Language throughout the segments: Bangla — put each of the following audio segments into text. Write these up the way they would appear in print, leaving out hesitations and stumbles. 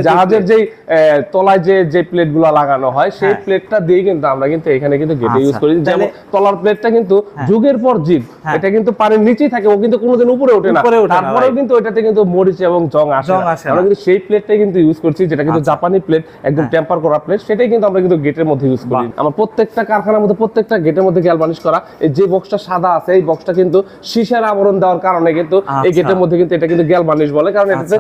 জাহাজের যে তলায় যে প্লেটগুলো লাগানো হয় সেই প্লেটটা দিয়ে কিন্তু আমরা কিন্তু এখানে কিন্তু গেটে ইউজ করি। যেমন তলার প্লেটটা কিন্তু যুগের পর যুগ এটা কিন্তু পানির নিচেই থাকে, ও কিন্তু কোনোদিন উপরে ওঠে না, তারপরেও কিন্তু ওটাতে কিন্তু মরিচ এবং জং আসে। আমরা কিন্তু সেই প্লেটটাই কিন্তু ইউজ করছি, যেটা কিন্তু জাপানি প্লেট, একদম টেম্পার করা প্লেট, সেটাই কিন্তু আমরা কিন্তু গেটের মধ্যে ইউজ করি। আমার প্রত্যেকটা কারখানার মধ্যে প্রত্যেকটা গেটের মধ্যে গ্যালভানিশ করা। এই যে বক্সটা সাদা আছে এই বক্সটা কিন্তু সীসার আবরণ দেওয়ার কারণে কিন্তু এই গেটের মধ্যে কিন্তু এটা কিন্তু গ্যালভানিশ বলে, কারণ এটাতে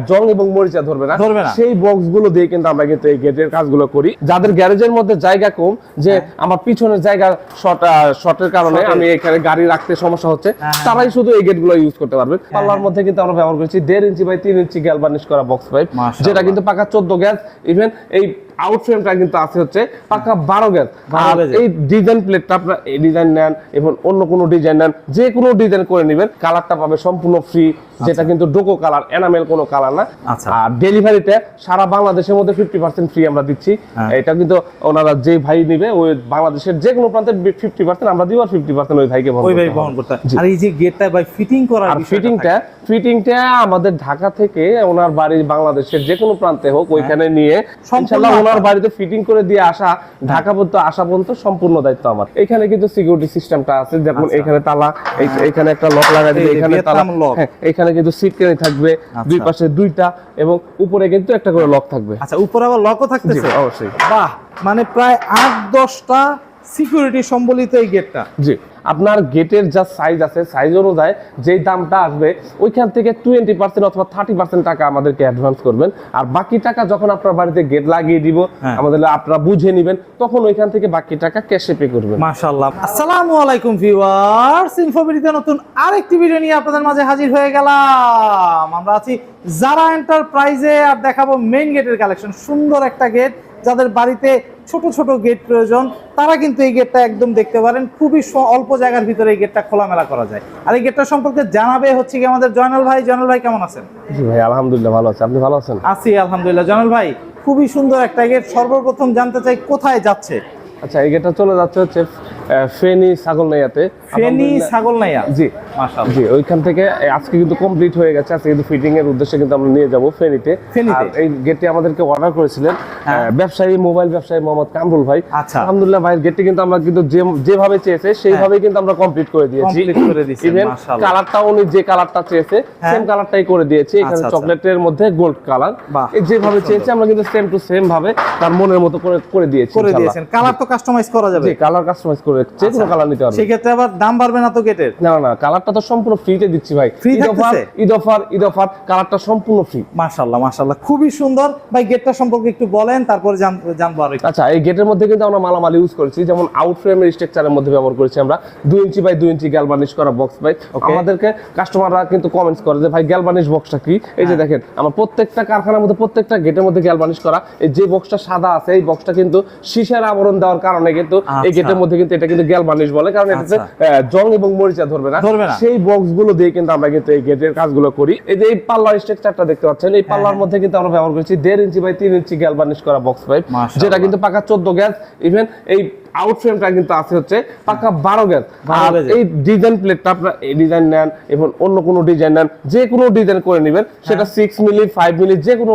জং এবং মরিচা ধরবে না। সেই বক্সগুলো দিয়ে কিন্তু আমরা কিন্তু এই গেটের কাজগুলো করি। যাদের গ্যারেজের মধ্যে জায়গা কম, যে আমার পিছনের জায়গা শর্টের কারণে আমি এখানে গাড়ি রাখতে সমস্যা হচ্ছে, তারাই শুধু এই গেটগুলো ইউজ করতে পারবে। পাল্লার মধ্যে কিন্তু আমরা ব্যবহার করেছি 1.5 ইঞ্চি বাই 3 ইঞ্চি গ্যালভানিশ করা বক্স পাইপ, যেটা কিন্তু পাকা 14 গ্যাস। ইভেন এই আউট ফ্রেমটা কিন্তু আছে হচ্ছে পাকা 12 গ্যাস। আর এই ডিজাইন প্লেটটা আপনারা এই ডিজাইন নেন এবং অন্য কোনো ডিজাইন নেন, যে কোনো ডিজাইন করে নেবেন, কালারটা পাবে সম্পূর্ণ ফ্রি, যেটা কিন্তু ডোকো কালার, এনামেল কোনো কালার না। আর ডেলিভারিতে সারা বাংলাদেশের মধ্যে 50% ফ্রি আমরা দিচ্ছি। এটা কিন্তু ওনারা যে ভাই নিবে ওই বাংলাদেশের যে কোনো প্রান্তে 50% আমরা দিব, আর 50% ওই ভাইকে বহন করতে হবে। আর এই যে গেটটা ভাই ফিটিং করার, আর ফিটিংটা আমাদের ঢাকা থেকে ওনার বাড়ি বাংলাদেশের যে কোনো প্রান্তে হোক ওইখানে নিয়ে ইনশাআল্লাহ ওনার বাড়িতে ফিটিং করে দিয়ে আসা, ঢাকা পর্যন্ত আসা পর্যন্ত সম্পূর্ণ দায়িত্ব আমার। এখানে কিন্তু সিকিউরিটি সিস্টেমটা আছে, যেমন এখানে তালা, এখানে একটা লক লাগাই দিলে এখানে তালা, এখানে কিন্তু সিট কেনে থাকবে, দুই পাশে দুইটা, এবং উপরে কিন্তু একটা করে লক থাকবে। আচ্ছা, উপরে আবার লকও থাকতেছে? অবশ্যই। বাহ, মানে প্রায় 8-10টা সিকিউরিটি সম্বলিত এই গেটটা। জি, আপনার গেটের যা সাইজ আছে সাইজ অনুযায়ী যেই দামটা আসবে ওইখান থেকে 20% অথবা 30% টাকা আমাদেরকে অ্যাডভান্স করবেন, আর বাকি টাকা যখন আপনার বাড়িতে গেট লাগিয়ে দিব আমাদের আপনারা বুঝে নেবেন, তখন ওইখান থেকে বাকি টাকা ক্যাশে পে করবেন। মাশাআল্লাহ। আসসালামু আলাইকুম ভিউয়ার্স, ইনফোবিডিতে নতুন আরেকটি ভিডিও নিয়ে আপনাদের মাঝে হাজির হয়ে গেলাম। আমরা আছি জারা এন্টারপ্রাইজে, আর দেখাবো মেইন গেটের কালেকশন। সুন্দর একটা গেট, যাদের বাড়িতে ছোট ছোট গেট প্রয়োজন তারা কিন্তু এই গেটটা একদম দেখতে পারেন। খুবই অল্প জায়গার ভিতরে এই গেটটা খোলামেলা করা যায়। আর এই গেটটা সম্পর্কে জানাবে হচ্ছে কি আমাদের জয়নাল ভাই। জয়নাল ভাই কেমন আছেন? জি ভাই, আলহামদুলিল্লাহ ভালো আছি, আপনি ভালো আছেন? আছি আলহামদুলিল্লাহ। জয়নাল ভাই, খুবই সুন্দর একটা গেট, সর্বপ্রথম জানতে চাই কোথায় যাচ্ছে? আচ্ছা, এই গেটটা চলে যাচ্ছে হচ্ছে ফেনী ছাগলনাইয়াতে। ফেনী ছাগলনাইয়া? জি মাশাআল্লাহ। জি, ওইখান থেকে আজকে কিন্তু কমপ্লিট হয়ে গেছে, আজকে কিন্তু ফিটিং এর উদ্দেশ্যে কিন্তু আমরা নিয়ে যাব ফেনীতে। আর এই গেটটি আমাদেরকে অর্ডার করেছিলেন ব্যবসায়ী, মোবাইল ব্যবসায়ী মোহাম্মদ কামরুল ভাই। আচ্ছা, আলহামদুলিল্লাহ ভাই, গেটটি কিন্তু আমরা কিন্তু যেভাবে চেয়েছে সেইভাবেই কিন্তু আমরা কমপ্লিট করে দিয়েছি। ইভেন কালারটা উনি যে কালারটা চেয়েছে সেম কালারটাই করে দিয়েছি। এখানে চকলেটের মধ্যে গোল্ড কালার, যেভাবে চেয়েছে আমরা কিন্তু সেম টু সেম ভাবে তার মনের মতো করে দিয়েছি। কালার তো কাস্টমাইজ করা যাবে? জি, কালার কাস্টমাইজ করে যে কোনো কালার নিতে পারবেন। সেই ক্ষেত্রে আবার দাম বাড়বে না তো গেটের? না না, কালারটা তো সম্পূর্ণ ফ্রিতে দিচ্ছি ভাই। ঈদ অফার কালারটা সম্পূর্ণ ফ্রি। মাশাআল্লাহ মাশাআল্লাহ, খুবই সুন্দর। ভাই গেটটা সম্পর্কে একটু বলেন, তারপরে জানবো আর। আচ্ছা, এই গেটের মধ্যে কিন্তু আমরা মালামাল ইউজ করেছি, যেমন আউট ফ্রেমের স্ট্রাকচারের মধ্যে ব্যবহার করেছি আমরা 2 ইঞ্চি বাই 2 ইঞ্চি গ্যালভানিশ করা বক্স পাই। আমাদেরকে কাস্টমাররা কিন্তু কমেন্টস করে যে ভাই গ্যালভানিশ বক্সটা কি? এই যে দেখেন, আমার প্রত্যেকটা কারখানার মধ্যে প্রত্যেকটা গেটের মধ্যে গ্যালভানিশ করা। এই যে বক্সটা সাদা আছে এই বক্সটা কিন্তু সীসার আবরণ দেওয়ার কারণে কিন্তু এই গেটের মধ্যে কিন্তু এটা কিন্তু গ্যালভানিশ বলে, কারণ এটাতে জং এবং মরিচা ধরবে না। সেই বক্সগুলো দিয়ে কিন্তু আমরা কিন্তু এই গেটের কাজগুলো করি। এই যে এই পাল্লার স্ট্রাকচারটা দেখতে পাচ্ছেন, এই পাল্লার মধ্যে কিন্তু আমরা ব্যবহার করেছি 1.5 ইঞ্চি বাই 3 ইঞ্চি গ্যালভানিশ করা বক্স পাইপ, যেটা কিন্তু পাকা 14 গ্যাস। ইভেন এই আউট ফ্রেমটা কিন্তু আছে হচ্ছে পাকা 12 গ্যাস। আর এই ডিজাইন প্লেটটা আপনারা এই ডিজাইন নেন এবং অন্য কোনো ডিজাইন নেন, যে কোনো ডিজাইন করে নেবেন, সেটা 6 মিলি 5 মিলি যে কোনো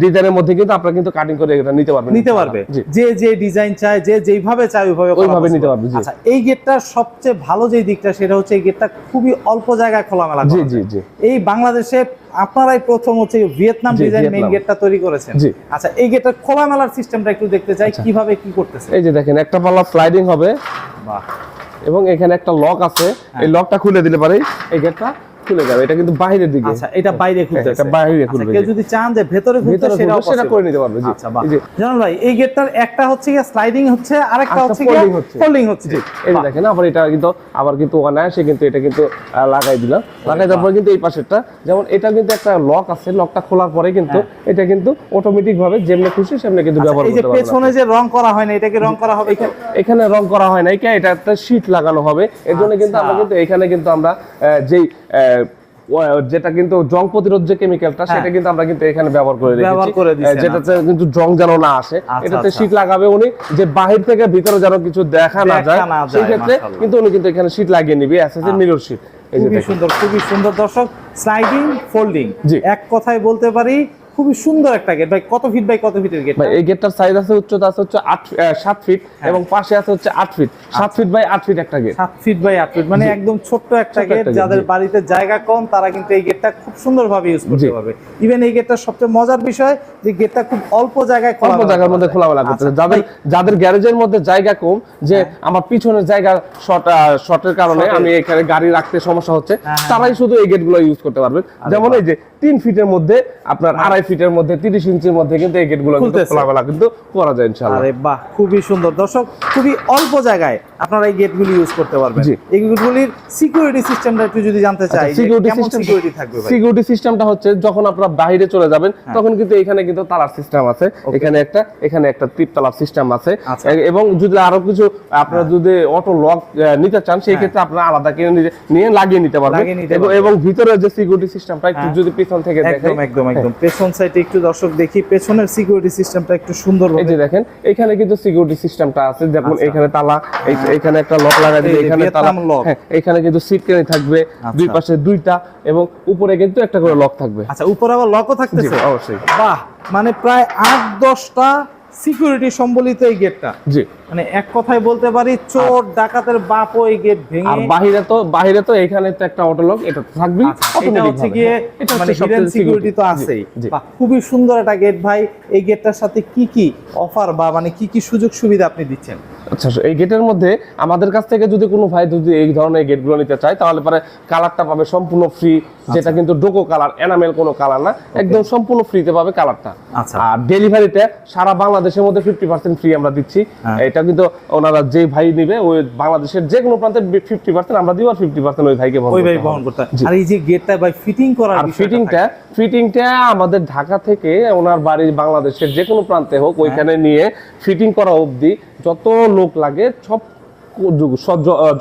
ডিজাইনের মধ্যে কিন্তু আপনারা কিন্তু কাটিং করে এটা নিতে পারবে। যে ডিজাইন চায়, যে যেইভাবে চায় ওইভাবে নিতে পারবে। আচ্ছা, এই গেটটার সবচেয়ে ভালো যে দিকটা সেটা হচ্ছে এই গেটটা খুবই অল্প জায়গায় খোলামেলা করা যায়। জি জি, এই বাংলাদেশে আপনারাই প্রথম হচ্ছে ভিয়েতনাম ডিজাইন মেইন গেটটা তৈরি করেছেন। আচ্ছা, এই গেটটার খোলামেলার সিস্টেমটা একটু দেখতে চাই, কিভাবে কি করতেছে। এই যে দেখেন, একটা পাল্লা স্লাইডিং হবে, বাহ, এবং এখানে একটা লক আছে। এই লকটা খুলে দিলে পরে এই গেটটা খুলে যাবে। এটা কিন্তু বাইরের দিকে। আচ্ছা, এটা বাইরে খুলতেছে? এটা বাইরে খুলবে। কেউ যদি চান যে ভেতরে খুলতে সেটা করে নিতে পারবে। জি, আচ্ছা, এই যে জানাল ভাই, এই গেটটার একটা হচ্ছে কি স্লাইডিং হচ্ছে, আরেকটা হচ্ছে কি ফোল্ডিং হচ্ছে। জি, এই যে দেখেন, আবার এটা কিন্তু অনায়াসে কিন্তু এটা কিন্তু লাগাই দিলাম। লাগাই দেওয়ার পর কিন্তু এই পাশেরটা, যেমন এটা কিন্তু একটা লক আছে, লকটা খোলার পরে কিন্তু এটা কিন্তু অটোমেটিক ভাবে যেমনি খুশি সেমনি কিন্তু ব্যবহার করতে পারবেন। এই যে পেছনে যে রং করা হয় না, এটাকে রং করা হবে? এখানে রং করা হয় না, এটা একটা শীট লাগানো হবে। এর জন্য কিন্তু আমরা কিন্তু এখানে কিন্তু আমরা যেই যেটা কিন্তু জং প্রতিরোধ যে কেমিক্যালটা সেটা কিন্তু আমরা কিন্তু এখানে ব্যবহার করে রেখেছি, যেটাতে কিন্তু জং যেন না আসে। এটাতে শীট লাগাবে উনি, যে বাহির থেকে ভিতরে যেন কিছু দেখা না যায়, সেই ক্ষেত্রে কিন্তু উনি কিন্তু এখানে শীট লাগিয়ে নিবে, এসএসএ মিরর শীট। খুবই সুন্দর, খুবই সুন্দর। দর্শক, স্লাইডিং ফোল্ডিং এক কথায় বলতে পারি খুবই সুন্দর একটা গেট ভাই। কত ফিট বাই কত ফিটের গেট? ভাই এই গেটটার সাইজ আছে, উচ্চতা আছে হচ্ছে 7 ফিট এবং পাশে আছে হচ্ছে 8 ফিট। 7 ফিট বাই 8 ফিট একটা গেট। 7 ফিট বাই 8 ফিট, মানে একদম ছোট্ট একটা গেট। যাদের বাড়িতে জায়গা কম তারা কিন্তু এই গেটটা খুব সুন্দরভাবে ইউজ করতে পারবে। ইভেন এই গেটটার সবচেয়ে মজার বিষয় যে গেটটা খুব অল্প জায়গায় জায়গার মধ্যে খোলামেলা করতে। যাদের গ্যারেজের মধ্যে জায়গা কম, যে আমার পিছনের জায়গা শর্টের কারণে আমি এখানে গাড়ি রাখতে সমস্যা হচ্ছে, তারাই শুধু এই গেটগুলো ইউজ করতে পারবেন। যেমন এই যে 3 ফিটের মধ্যে আপনার 2.5 ফিটের মধ্যে 30 ইঞ্চির মধ্যে কিন্তু এই গেটগুলো খোলামেলা কিন্তু করা যায় ইনশাআল্লাহ। আরে বাহ, খুবই সুন্দর দর্শক, খুবই অল্প জায়গায় আপনারা এই গেটগুলি ইউজ করতে পারবেন। এই গেটগুলির সিকিউরিটি সিস্টেমটা একটু যদি জানতে চাই, সিকিউরিটি থাকবে ভাই? সিকিউরিটি সিস্টেমটা হচ্ছে যখন আপনারা বাইরে চলে যাবেন তখন কিন্তু এখানে কিন্তু তালার সিস্টেম আছে, এখানে একটা টিপ তালার সিস্টেম আছে। এবং যদি আরো কিছু আপনারা যদি অটো লক নিতে চান সেই ক্ষেত্রে আপনারা আলাদা কিনে নিয়ে লাগিয়ে নিতে পারবেন। এবং ভিতরে যে সিকিউরিটি সিস্টেমটা একটু যদি পিছন থেকে দেখেন, একদম পেছন সাইডে একটু দর্শক দেখি পেছনের সিকিউরিটি সিস্টেমটা একটু সুন্দর। এই যে দেখেন এখানে কিন্তু সিকিউরিটি সিস্টেমটা আছে, যেমন এখানে তালা, এখানে একটা লক লাগাই দিলে এখানে তালা, এখানে কিন্তু সিট কেনে থাকবে, দুই পাশে দুইটা এবং উপরে কিন্তু একটা করে লক থাকবে। আচ্ছা, উপরে আবার লকও থাকতেছে? অবশ্যই। বাহ, মানে প্রায় 8-10টা সিকিউরিটি সম্বলিত এই গেটটা। জি, মানে এক কথায় বলতে পারি চোর ডাকাতের বাপও এই গেট ভেঙে। আর বাইরে তো এখানে তো একটা অটো লক এটা থাকবেই, এটা হচ্ছে গিয়ে মানে হিডেন সিকিউরিটি তো আছেই। বাহ, খুবই সুন্দর একটা গেট ভাই। এই গেটটার সাথে কি অফার বা মানে কি সুযোগ সুবিধা আপনি দিচ্ছেন? আচ্ছা, এই গেটের মধ্যে আমাদের কাছ থেকে যদি কোনো ভাই যদি এই ধরনের গেটগুলো নিতে চায় তাহলে পরে কালারটা পাবে সম্পূর্ণ ফ্রি, যেটা কিন্তু ডোকো কালার, এনামেল কোনো কালার না, একদম সম্পূর্ণ ফ্রিতে পাবে কালারটা। আর ডেলিভারিতে সারা বাংলাদেশের মধ্যে 50% ফ্রি আমরা দিচ্ছি। এটা কিন্তু ওনারা যে ভাই নিবে ওই বাংলাদেশের যে কোনো প্রান্তে 50% আমরা দিব, আর 50% ওই ভাইকে বহন করতে। আর এই যে গেটটা ভাই ফিটিং করার, আর ফিটিংটা আমাদের ঢাকা থেকে ওনার বাড়ি বাংলাদেশের যে কোনো প্রান্তে হোক ওইখানে নিয়ে ফিটিং করা অবধি যত লোক লাগে সব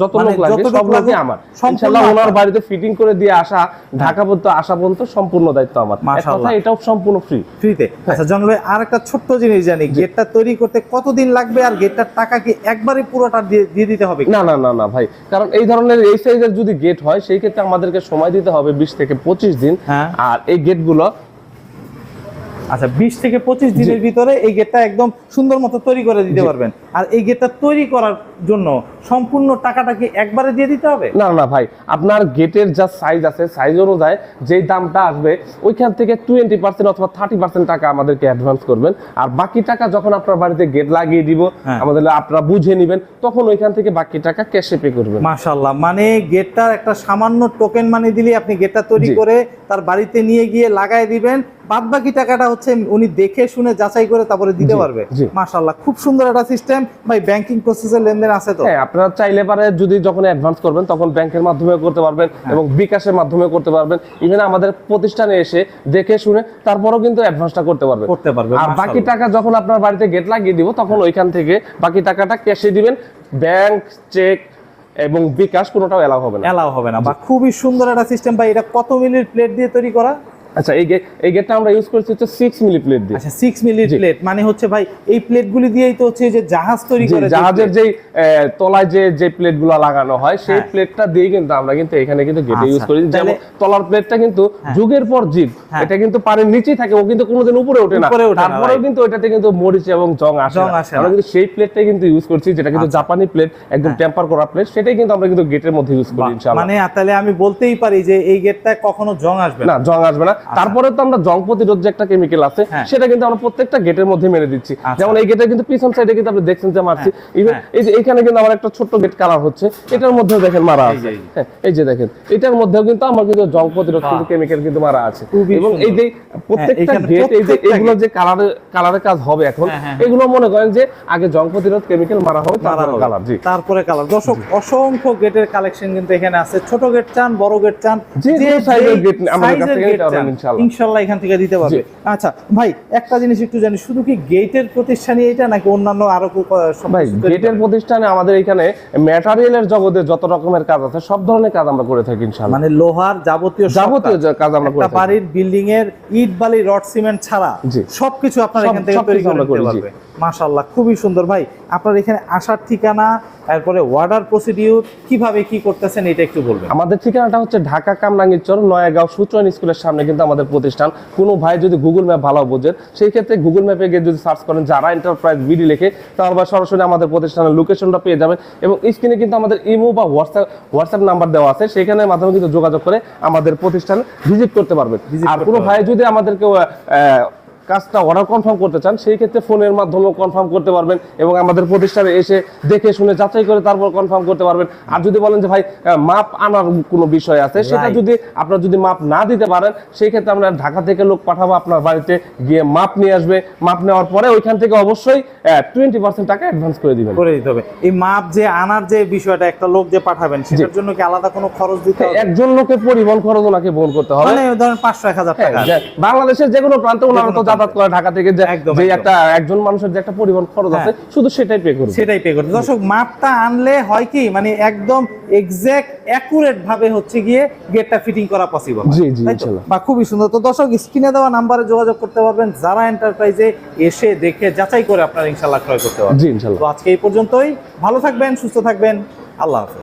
যত লোক লাগে সব লোকই আমার। ইনশাআল্লাহ ওনার বাড়িতে ফিটিং করে দিয়ে আসা, ঢাকা পর্যন্ত আসা পর্যন্ত সম্পূর্ণ দায়িত্ব আমার। মাশাআল্লাহ, এটাও সম্পূর্ণ ফ্রিতে। আচ্ছা জঙ্গল ভাই, আর একটা ছোট্ট জিনিস জানি, গেটটা তৈরি করতে কতদিন লাগবে আর গেটটার টাকা কি একবারে পুরোটা দিয়ে দিতে হবে? না ভাই, কারণ এই ধরনের এই সাইজের যদি গেট হয় সেই ক্ষেত্রে আমাদেরকে সময় দিতে হবে 20 থেকে 25 দিন। আর এই গেটগুলো আচ্ছা 20 থেকে 25 দিনের ভিতরে এই গেটটা একদম সুন্দর মতো তৈরি করে দিতে পারবেন। আর এই গেটটা তৈরি করার জন্য সম্পূর্ণ টাকাটা কি একবারে দিয়ে দিতে হবে? না ভাই, আপনার গেটের যা সাইজ আছে সাইজ অনুযায়ী যেই দামটা আসবে ওইখান থেকে 20% অথবা 30% টাকা আমাদেরকে অ্যাডভান্স করবেন। আর বাকি টাকা যখন আপনার বাড়িতে গেট লাগিয়ে দিব আমাদের আপনারা বুঝে নেবেন, তখন ওইখান থেকে বাকি টাকা ক্যাশে পে করবেন। মাশাআল্লাহ, মানে গেটটার একটা সামান্য টোকেন মানি দিলে আপনি গেটটা তৈরি করে তার বাড়িতে নিয়ে গিয়ে লাগাই দিবেন, বাদ বাকি টাকাটা হচ্ছে উনি দেখে শুনে যাচাই করে তারপরে দিতে পারবে। মাশাআল্লাহ, খুব সুন্দর একটা সিস্টেম ভাই। ব্যাংকিং প্রসেসের লেনদেন আছে তো? হ্যাঁ, আপনারা চাইলে পারে যদি যখন অ্যাডভান্স করবেন তখন ব্যাংকের মাধ্যমে করতে পারবেন এবং বিকাশের মাধ্যমে করতে পারবেন। ইভেন আমাদের প্রতিষ্ঠানে এসে দেখে শুনে তারপরেও কিন্তু অ্যাডভান্সটা করতে পারবেন। আর বাকি টাকা যখন আপনার বাড়িতে গেট লাগিয়ে দিব তখন ওইখান থেকে বাকি টাকাটা ক্যাশে দিবেন। ব্যাংক, চেক এবং বিকাশ কোনোটাও এলাও হবে না। বা খুবই সুন্দর একটা সিস্টেম ভাই। এটা কত মিলির প্লেট দিয়ে তৈরি করা? আচ্ছা, এই গেটটা আমরা ইউজ করছি হচ্ছে 6 মিলি প্লেট দিয়ে। আচ্ছা 6 মিলি প্লেট মানে হচ্ছে ভাই এই প্লেটগুলি দিয়েই তো হচ্ছে যে জাহাজ তৈরি করে, জাহাজের যে তলায় যে প্লেটগুলো লাগানো হয় সেই প্লেটটা দিয়ে কিন্তু আমরা কিন্তু এখানে কিন্তু গেটে ইউজ করি। যেমন তলার প্লেটটা কিন্তু যুগের পর যুগ এটা কিন্তু পানির নিচেই থাকে, ও কিন্তু কোনোদিন উপরে ওঠে না। তারপরেও কিন্তু ওইটাতে কিন্তু মরিচ এবং জং আসে। আমরা কিন্তু সেই প্লেটটাই কিন্তু ইউজ করছি, যেটা কিন্তু জাপানি প্লেট, একদম টেম্পার করা প্লেট, সেটাই কিন্তু আমরা কিন্তু গেটের মধ্যে ইউজ করি ইনশাআল্লাহ। মানে তাহলে আমি বলতেই পারি যে এই গেটটা কখনো জং আসবে না? জং আসবে না। তারপরে তো আমরা জং প্রতিরোধ যে একটা কেমিক্যাল আছে সেটা কিন্তু আমরা প্রত্যেকটা গেটের মধ্যে মেরে দিচ্ছি। যেমন এই গেটের কিন্তু পিছন সাইডে কিন্তু আপনি দেখছেন যে মারছি, ইভেন এই যে এখানে কিন্তু আমার একটা ছোট্ট গেট কালার হচ্ছে, এটার মধ্যেও দেখেন মারা আছে। এই যে দেখেন এটার মধ্যেও কিন্তু আমার কিন্তু জং প্রতিরোধ কিন্তু কেমিক্যাল কিন্তু মারা আছে। এবং এই যে প্রত্যেকটা গেট এই যে এগুলো যে কালারের কাজ হবে এখন, এগুলো মনে করেন যে আগে জং প্রতিরোধ কেমিক্যাল মারা হবে তারপরে কালার। দর্শক অসংখ্য গেটের কালেকশন কিন্তু এখানে আছে। ছোট গেট চান, বড় গেট চান, যে সাইজের গেট আমাদের কাছে নিতে পারবেন ইনশাআল্লাহ এখান থেকে দিতে পারবে। আচ্ছা ভাই, একটা জিনিস একটু জানি, শুধু কি গেটের প্রতিষ্ঠানই এটা নাকি অন্যান্য আরো? ভাই গেটের প্রতিষ্ঠানে আমাদের এখানে ম্যাটেরিয়ালের জগতে যত রকমের কাজ আছে সব ধরনের কাজ আমরা করে থাকি ইনশাআল্লাহ। মানে লোহার যাবতীয় কাজ আমরা করে থাকি। বাড়ির বিল্ডিং এর ইট বালি রড সিমেন্ট ছাড়া সবকিছু আপনারা এখান থেকে তৈরি করতে পারবেন। মাশাআল্লাহ, খুবই সুন্দর ভাই। আপনার এখানে আসার ঠিকানা, এরপরে অর্ডার প্রসিডিউর, কিভাবে কি করতেছেন এটা একটু বলবেন। আমাদের ঠিকানাটা হচ্ছে ঢাকা কামরাঙ্গীরচর নয়াগাঁও সূচয়ন স্কুলের সামনে কিন্তু আমাদের প্রতিষ্ঠান। কোনো ভাই যদি গুগল ম্যাপ ভালো বোঝেন, সেই ক্ষেত্রে গুগল ম্যাপে গিয়ে যদি সার্চ করেন যারা এন্টারপ্রাইজ বিডি লিখে, তাহলে সরাসরি আমাদের প্রতিষ্ঠানের লোকেশনটা পেয়ে যাবেন। এবং স্ক্রিনে কিন্তু আমাদের ইমো বা হোয়াটসঅ্যাপ নাম্বার দেওয়া আছে, সেখানের মাধ্যমে কিন্তু যোগাযোগ করে আমাদের প্রতিষ্ঠানে ভিজিট করতে পারবেন। আর কোনো ভাই যদি আমাদেরকে কাজটা অর্ডার কনফার্ম করতে চান, সেই ক্ষেত্রে ফোনের মাধ্যমেও কনফার্ম করতে পারবেন এবং আমাদের প্রতিষ্ঠানে এসে দেখে শুনে যাচাই করে তারপর কনফার্ম করতে পারবেন। আর যদি বলেন যে ভাই মাপ আনার কোনো বিষয় আছে, সেটা যদি আপনারা যদি মাপ না দিতে পারেন, সেই ক্ষেত্রে আমরা ঢাকা থেকে লোক পাঠাবো আপনার বাড়িতে গিয়ে মাপ নিয়ে আসবে। মাপ নেওয়ার পরে ওইখান থেকে অবশ্যই 20% টাকা অ্যাডভান্স করে দিবেন, করে দিতে হবে। এই মাপ যে আনার যে বিষয়টা, একটা লোক যে পাঠাবেন, সেটার জন্য কি আলাদা কোনো খরচ দিতে হবে? একজন লোকের পরিবহন খরচ ওনাকে বহন করতে হবে, মানে ধরেন 500-1000 টাকা। বাংলাদেশের যে কোনো প্রান্তে ওনারা তো যাতায়াত করে ঢাকা থেকে, যে একটা একজন মানুষের যে একটা পরিবহন খরচ আছে শুধু সেটাই পে করবে, সেটাই পে করবে। দর্শক, মাপটা আনলে হয় কি, মানে একদম এক্সাক্ট অ্যাকুরেট ভাবে হচ্ছে গিয়ে গেটটা ফিটিং করা পসিবল। জি জি ইনশাআল্লাহ। বা খুবই সুন্দর। তো দর্শক, স্ক্রিনে দেওয়া নাম্বারে যোগাযোগ করতে পারবেন যারা এন্টারপ্রাইজে এসে দেখে যাচাই করে আপনারা ইনশাআল্লাহ ক্রয় করতে পারবেন। জি ইনশাআল্লাহ। তো আজকে এই পর্যন্তই। ভালো থাকবেন, সুস্থ থাকবেন, আল্লাহ হাফেজ।